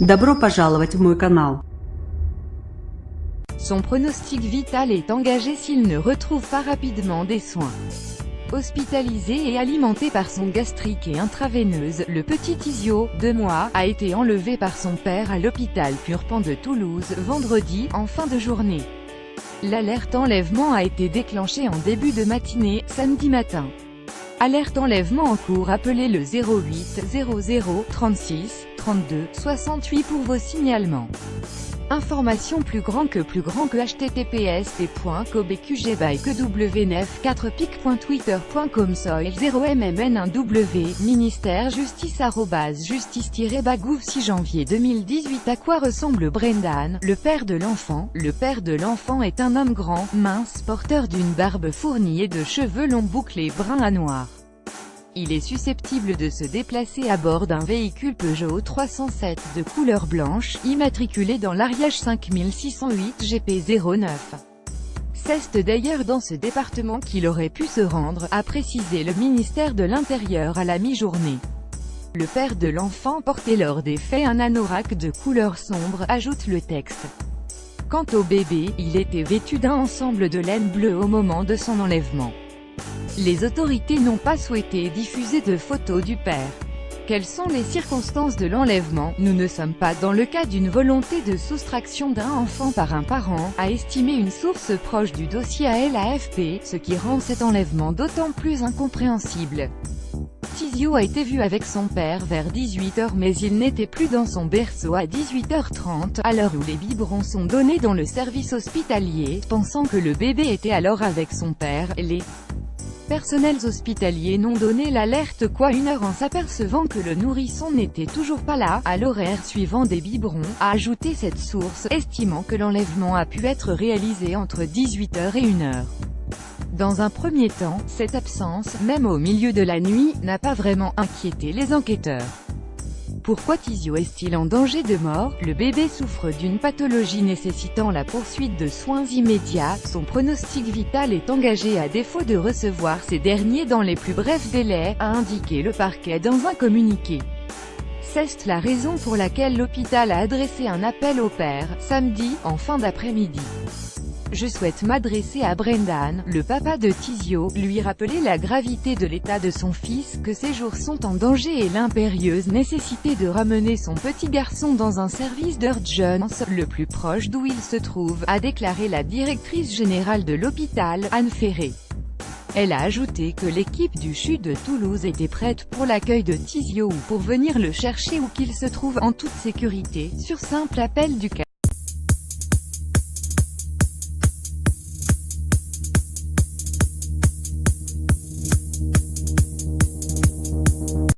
Добро пожаловать в мой канал. Son pronostic vital est engagé s'il ne retrouve pas rapidement des soins. Hospitalisé et alimenté par son gastrique et intraveineuse, le petit Tizio, 2 mois, a été enlevé par son père à l'hôpital Purpan de Toulouse, vendredi, en fin de journée. L'alerte enlèvement a été déclenchée en début de matinée, samedi matin. Alerte enlèvement en cours, appelez le 08 00 36 32 68 pour vos signalements. Information plus grand que https://cobqg-9-4pic.twitter.com soy 0mmn1w ministère justice@justice-bagouv 6 janvier 2018. À quoi ressemble Brendan, le père de l'enfant? Le père de l'enfant est un homme grand, mince, porteur d'une barbe fournie et de cheveux longs bouclés brun à noir. Il est susceptible de se déplacer à bord d'un véhicule Peugeot 307 de couleur blanche, immatriculé dans l'Ariège 5608 GP09. C'est d'ailleurs dans ce département qu'il aurait pu se rendre, a précisé le ministère de l'Intérieur à la mi-journée. Le père de l'enfant portait lors des faits un anorak de couleur sombre, ajoute le texte. Quant au bébé, il était vêtu d'un ensemble de laine bleue au moment de son enlèvement. Les autorités n'ont pas souhaité diffuser de photos du père. Quelles sont les circonstances de l'enlèvement? Nous ne sommes pas dans le cas d'une volonté de soustraction d'un enfant par un parent, a estimé une source proche du dossier à l'AFP, ce qui rend cet enlèvement d'autant plus incompréhensible. Tizio a été vu avec son père vers 18 h mais il n'était plus dans son berceau à 18 h 30, à l'heure où les biberons sont donnés dans le service hospitalier, pensant que le bébé était alors avec son père. Les personnels hospitaliers n'ont donné l'alerte qu'1 heure en s'apercevant que le nourrisson n'était toujours pas là, à l'horaire suivant des biberons, a ajouté cette source, estimant que l'enlèvement a pu être réalisé entre 18 h et 1 h. Dans un premier temps, cette absence, même au milieu de la nuit, n'a pas vraiment inquiété les enquêteurs. Pourquoi Tizio est-il en danger de mort? Le bébé souffre d'une pathologie nécessitant la poursuite de soins immédiats. Son pronostic vital est engagé à défaut de recevoir ces derniers dans les plus brefs délais, a indiqué le parquet dans un communiqué. C'est la raison pour laquelle l'hôpital a adressé un appel au père, samedi, en fin d'après-midi. Je souhaite m'adresser à Brendan, le papa de Tizio, lui rappeler la gravité de l'état de son fils, que ses jours sont en danger et l'impérieuse nécessité de ramener son petit garçon dans un service d'urgence, le plus proche d'où il se trouve, a déclaré la directrice générale de l'hôpital, Anne Ferré. Elle a ajouté que l'équipe du CHU de Toulouse était prête pour l'accueil de Tizio ou pour venir le chercher où qu'il se trouve en toute sécurité, sur simple appel du